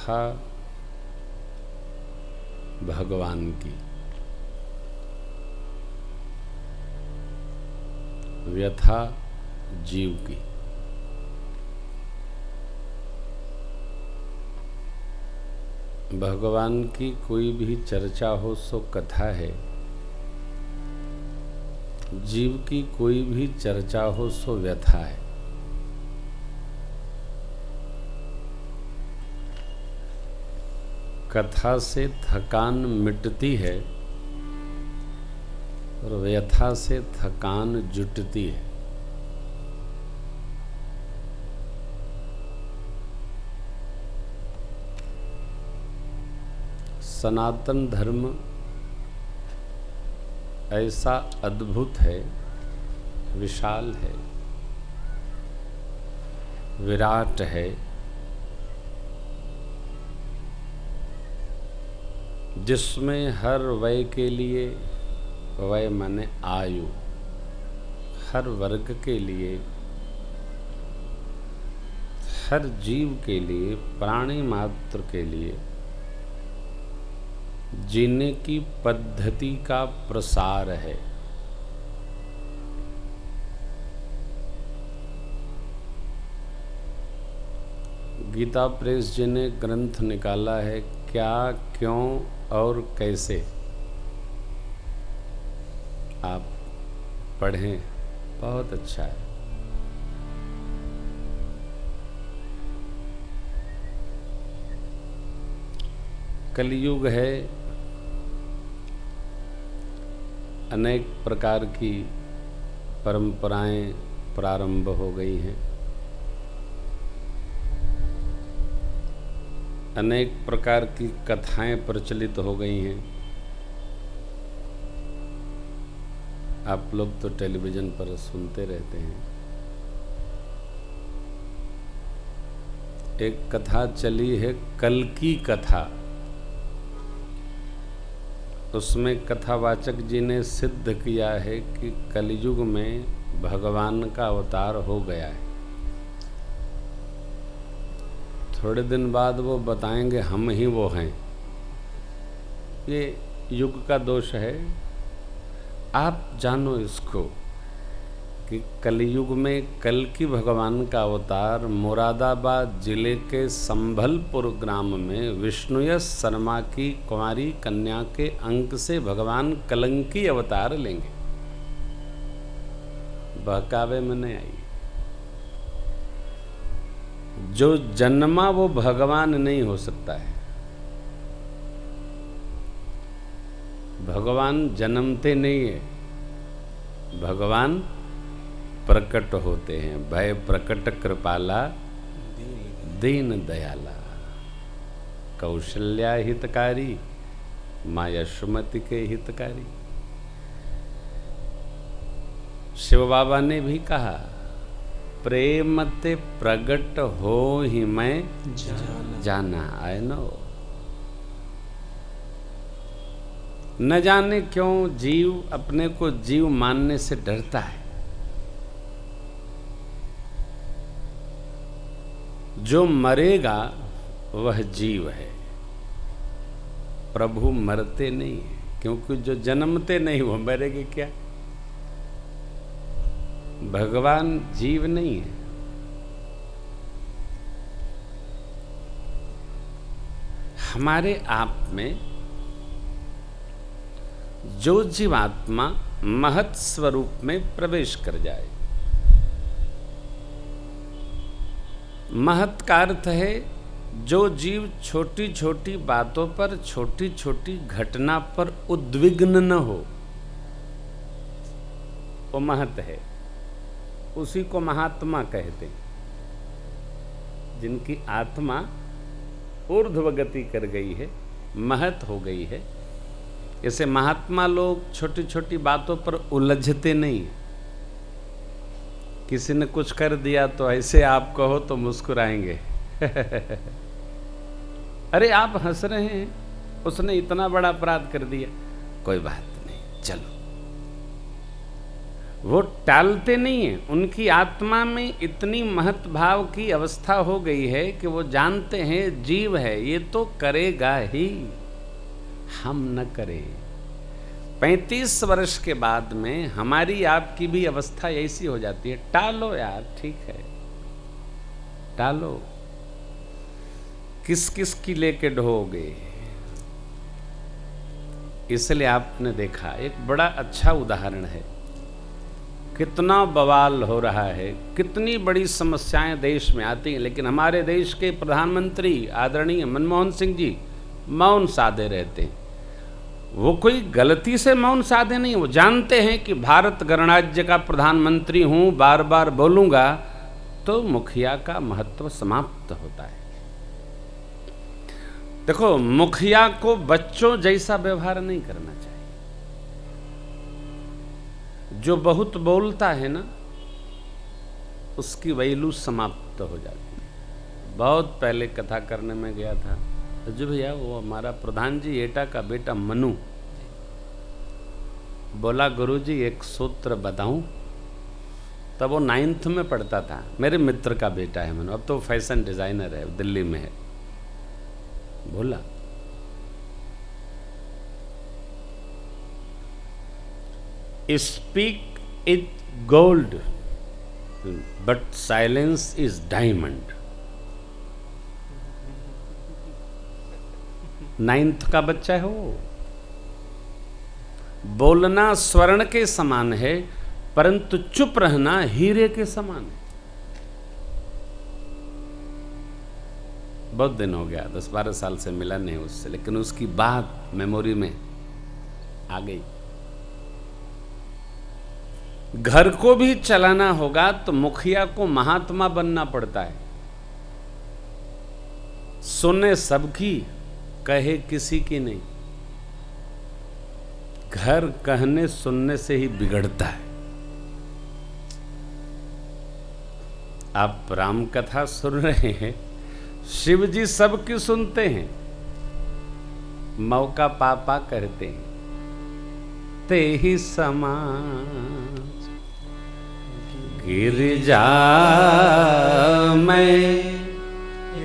व्यथा भगवान की, व्यथा जीव की। भगवान की कोई भी चर्चा हो सो कथा है, जीव की कोई भी चर्चा हो सो व्यथा है। कथा से थकान मिटती है और व्यथा से थकान जुटती है। सनातन धर्म ऐसा अद्भुत है, विशाल है, विराट है, जिसमें हर वय के लिए, वय माने आयु, हर वर्ग के लिए, हर जीव के लिए, प्राणी मात्र के लिए जीने की पद्धति का प्रसार है। गीता प्रेस जी ने ग्रंथ निकाला है, क्या, क्यों और कैसे। आप पढ़ें, बहुत अच्छा है। कलयुग है, अनेक प्रकार की परंपराएं प्रारंभ हो गई हैं, अनेक प्रकार की कथाएं प्रचलित हो गई हैं। आप लोग तो टेलीविज़न पर सुनते रहते हैं। एक कथा चली है, कल की कथा। उसमें कथावाचक जी ने सिद्ध किया है कि कलयुग में भगवान का अवतार हो गया है। थोड़े दिन बाद वो बताएंगे हम ही वो हैं। ये युग का दोष है। आप जानो इसको कि कलयुग में कल की भगवान का अवतार मुरादाबाद जिले के संभलपुर ग्राम में विष्णुयश शर्मा की कुंवारी कन्या के अंक से भगवान कलंकी अवतार लेंगे। बहकावे में नहीं आई। जो जन्मा वो भगवान नहीं हो सकता है। भगवान जन्मते नहीं है, भगवान प्रकट होते हैं। भय प्रकट कृपाला दीन दयाला, कौशल्या हितकारी, माँ यशोमती के हितकारी। शिव बाबा ने भी कहा, प्रेम ते प्रगट हो ही मैं जाना। I know. न जाने क्यों जीव अपने को जीव मानने से डरता है। जो मरेगा वह जीव है, प्रभु मरते नहीं है, क्योंकि जो जन्मते नहीं वो मरेंगे क्या। भगवान जीव नहीं है। हमारे आप में जो जीवात्मा महत् स्वरूप में प्रवेश कर जाए, महत् का अर्थ है जो जीव छोटी छोटी बातों पर, छोटी छोटी घटना पर उद्विग्न न हो, वो महत् है। उसी को महात्मा कहते हैं, जिनकी आत्मा ऊर्ध्व गति कर गई है, महत् हो गई है। ऐसे महात्मा लोग छोटी छोटी बातों पर उलझते नहीं। किसी ने कुछ कर दिया तो ऐसे आप कहो तो मुस्कुराएंगे अरे आप हंस रहे हैं, उसने इतना बड़ा अपराध कर दिया, कोई बात नहीं, चलो। वो टालते नहीं हैं। उनकी आत्मा में इतनी महत भाव की अवस्था हो गई है कि वो जानते हैं जीव है, ये तो करेगा ही, हम न करें। 35 वर्ष के बाद में हमारी आपकी भी अवस्था ऐसी हो जाती है, टालो यार, ठीक है, टालो, किस किस की लेके ढोगे। इसलिए आपने देखा एक बड़ा अच्छा उदाहरण है, कितना बवाल हो रहा है, कितनी बड़ी समस्याएं देश में आती हैं, लेकिन हमारे देश के प्रधानमंत्री आदरणीय मनमोहन सिंह जी मौन साधे रहते हैं। वो कोई गलती से मौन साधे नहीं, वो जानते हैं कि भारत गणराज्य का प्रधानमंत्री हूँ, बार बार बोलूँगा तो मुखिया का महत्व समाप्त होता है। देखो, मुखिया को बच्चों जैसा व्यवहार नहीं करना चाहिए। जो बहुत बोलता है ना, उसकी वैल्यू समाप्त हो जाती है। बहुत पहले कथा करने में गया था जो भैया, वो हमारा प्रधान जी एटा का बेटा मनु बोला, गुरुजी एक सूत्र बताऊं। तब वो 9th में पढ़ता था, मेरे मित्र का बेटा है मनु, अब तो फैशन डिजाइनर है, दिल्ली में है। बोला, speak is gold but silence is diamond. 9th का बच्चा है वो। बोलना स्वर्ण के समान है, परंतु चुप रहना हीरे के समान है। बहुत दिन हो गया, 10-12 साल से मिला नहीं उससे, लेकिन उसकी बात मेमोरी में आ गई। घर को भी चलाना होगा तो मुखिया को महात्मा बनना पड़ता है। सुने सबकी, कहे किसी की नहीं। घर कहने सुनने से ही बिगड़ता है। आप राम कथा सुन रहे हैं, शिव जी सबकी सुनते हैं, मौका पापा करते हैं, ते ही समाज गिरजा में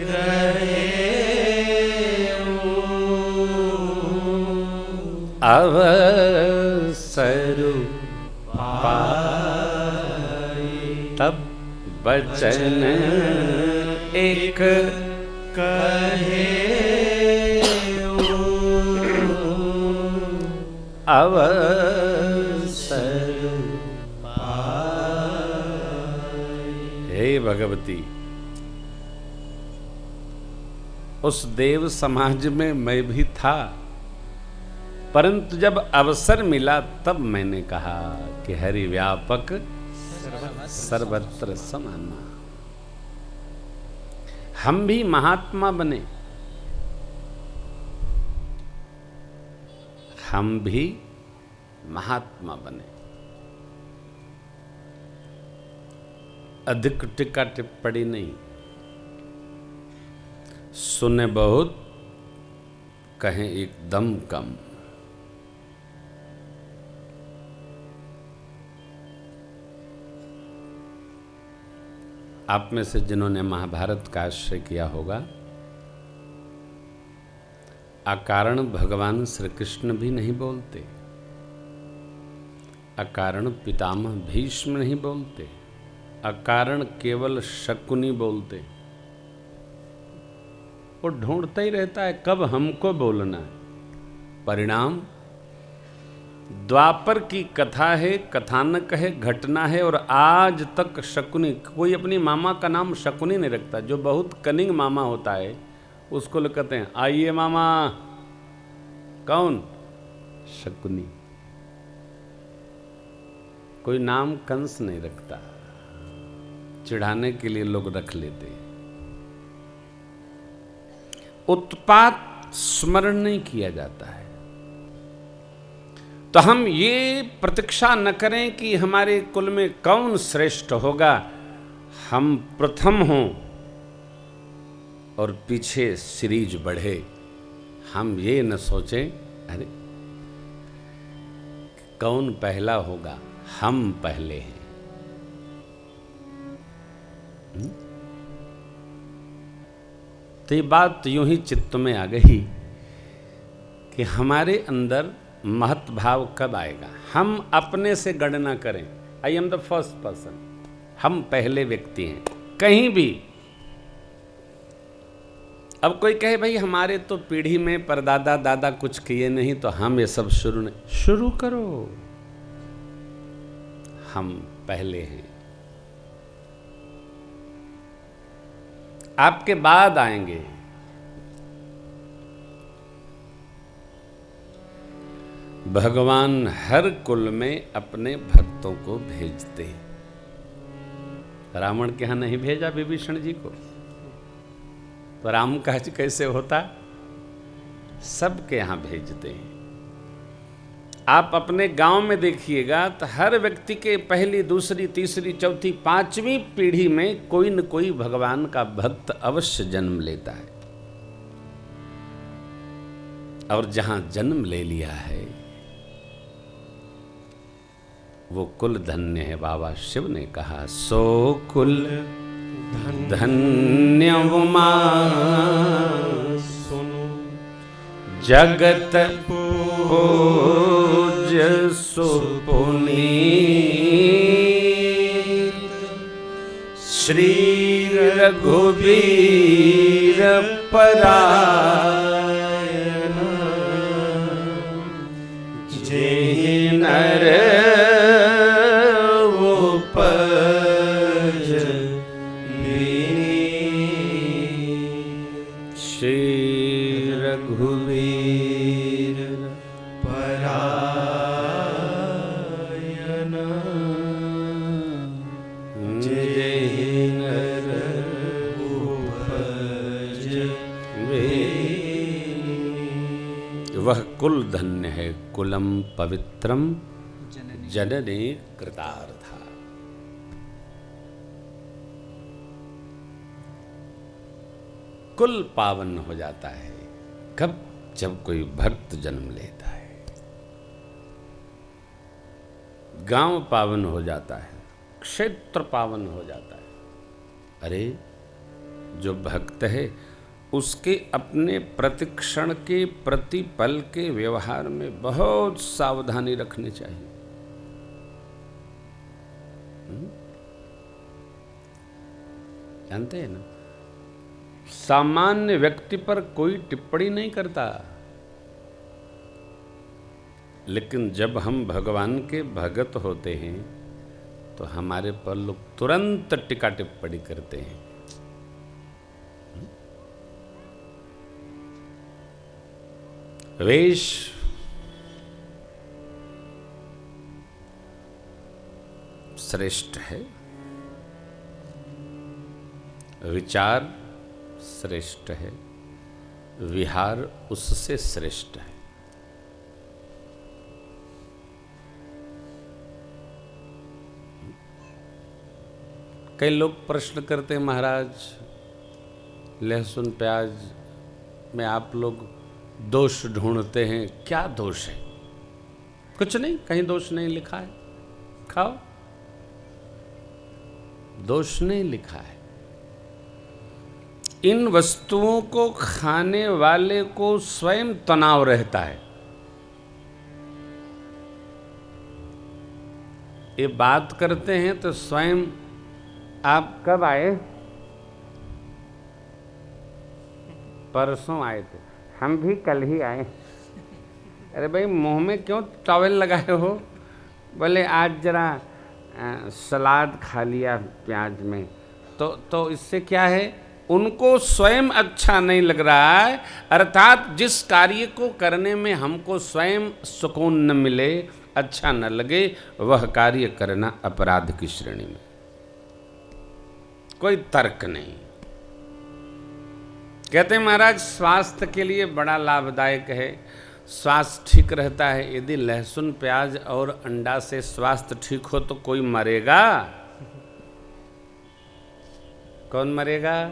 रहे अवसर पाए, तब बचन एक कहे अवसर पाए। हे भगवती, उस देव समाज में मैं भी था, परंतु जब अवसर मिला तब मैंने कहा कि हरि व्यापक सर्वत्र समाना। हम भी महात्मा बने, हम भी महात्मा बने। अधिक टिक्का टिप्पणी नहीं, सुने बहुत, कहें एकदम कम। आप में से जिन्होंने महाभारत का आश्रय किया होगा, अकारण भगवान श्री कृष्ण भी नहीं बोलते, अकारण पितामह भीष्म नहीं बोलते, अकारण केवल शकुनी बोलते। वो ढूंढता ही रहता है कब हमको बोलना है। परिणाम द्वापर की कथा है, कथानक है, घटना है, और आज तक शकुनी, कोई अपनी मामा का नाम शकुनी नहीं रखता। जो बहुत कनिंग मामा होता है उसको लोग कहते हैं आइए मामा। कौन? शकुनी। कोई नाम कंस नहीं रखता, चिढ़ाने के लिए लोग रख लेते हैं। उत्पात स्मरण नहीं किया जाता है। तो हम ये प्रतीक्षा न करें कि हमारे कुल में कौन श्रेष्ठ होगा, हम प्रथम हों और पीछे सीरीज बढ़े। हम ये न सोचें अरे कौन पहला होगा, हम पहले हैं। तो ये बात यूं ही चित्त में आ गई कि हमारे अंदर महत भाव कब आएगा? हम अपने से गणना करें, I am the first person, हम पहले व्यक्ति हैं कहीं भी। अब कोई कहे भाई हमारे तो पीढ़ी में परदादा दादा कुछ किए नहीं तो हम ये सब शुरू नहीं, शुरू करो। हम पहले हैं, आपके बाद आएंगे। भगवान हर कुल में अपने भक्तों को भेजते हैं। रावण के यहां नहीं भेजा विभीषण जी को, तो राम काज कैसे होता? सबके यहां भेजते हैं। आप अपने गांव में देखिएगा तो हर व्यक्ति के पहली दूसरी तीसरी चौथी पांचवी पीढ़ी में कोई न कोई भगवान का भक्त अवश्य जन्म लेता है। और जहां जन्म ले लिया है वो कुल धन्य है। बाबा शिव ने कहा सो कुल धन्य उमा सुनो जगत पूज सुपुनीत श्री रघुवीर परायण जय नर वह कुल धन्य है कुलम पवित्रम जननी कृतार्था। कुल पावन हो जाता है कब? जब कोई भक्त जन्म लेता है। गांव पावन हो जाता है, क्षेत्र पावन हो जाता है। अरे जो भक्त है उसके अपने प्रतिक्षण के प्रतिपल के व्यवहार में बहुत सावधानी रखनी चाहिए। जानते हैं ना, सामान्य व्यक्ति पर कोई टिप्पणी नहीं करता, लेकिन जब हम भगवान के भगत होते हैं तो हमारे पर लोग तुरंत टिका टिप्पणी करते हैं। वेश श्रेष्ठ है, विचार श्रेष्ठ है, विहार उससे श्रेष्ठ है। कई लोग प्रश्न करते हैं महाराज लहसुन प्याज में आप लोग दोष ढूंढते हैं, क्या दोष है? कुछ नहीं, कहीं दोष नहीं लिखा है, खाओ, दोष नहीं लिखा है। इन वस्तुओं को खाने वाले को स्वयं तनाव रहता है। ये बात करते हैं तो स्वयं आप कब आए? परसों आए थे, हम भी कल ही आए। अरे भाई मुंह में क्यों टॉवेल लगाए हो? बोले आज जरा सलाद खा लिया प्याज में। तो इससे क्या है? उनको स्वयं अच्छा नहीं लग रहा है, अर्थात जिस कार्य को करने में हमको स्वयं सुकून न मिले, अच्छा न लगे, वह कार्य करना अपराध की श्रेणी में। कोई तर्क नहीं। कहते हैं महाराज स्वास्थ्य के लिए बड़ा लाभदायक है, स्वास्थ्य ठीक रहता है। यदि लहसुन प्याज और अंडा से स्वास्थ्य ठीक हो तो कोई मरेगा? कौन मरेगा?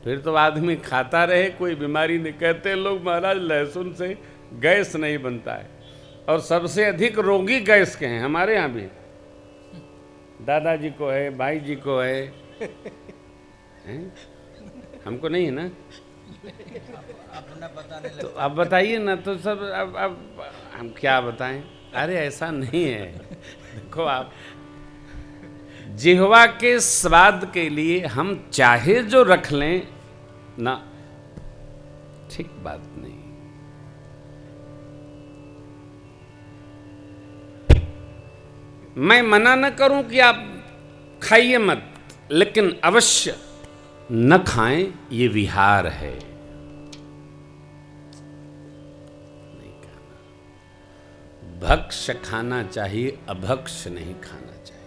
फिर तो आदमी खाता रहे, कोई बीमारी नहीं। कहते लोग महाराज लहसुन से गैस नहीं बनता है। और सबसे अधिक रोगी गैस के हैं हमारे यहाँ भी। दादाजी को है, भाई जी को है, हैं? हमको नहीं है ना। तो अब बताइए ना, तो सब अब हम क्या बताएं। अरे ऐसा नहीं है। देखो आप, जिह्वा के स्वाद के लिए हम चाहे जो रख लें ना, ठीक बात नहीं। मैं मना न करूं कि आप खाइए मत, लेकिन अवश्य न खाएं, ये विहार है। नहीं खाना, भक्ष खाना चाहिए, अभक्ष नहीं खाना चाहिए।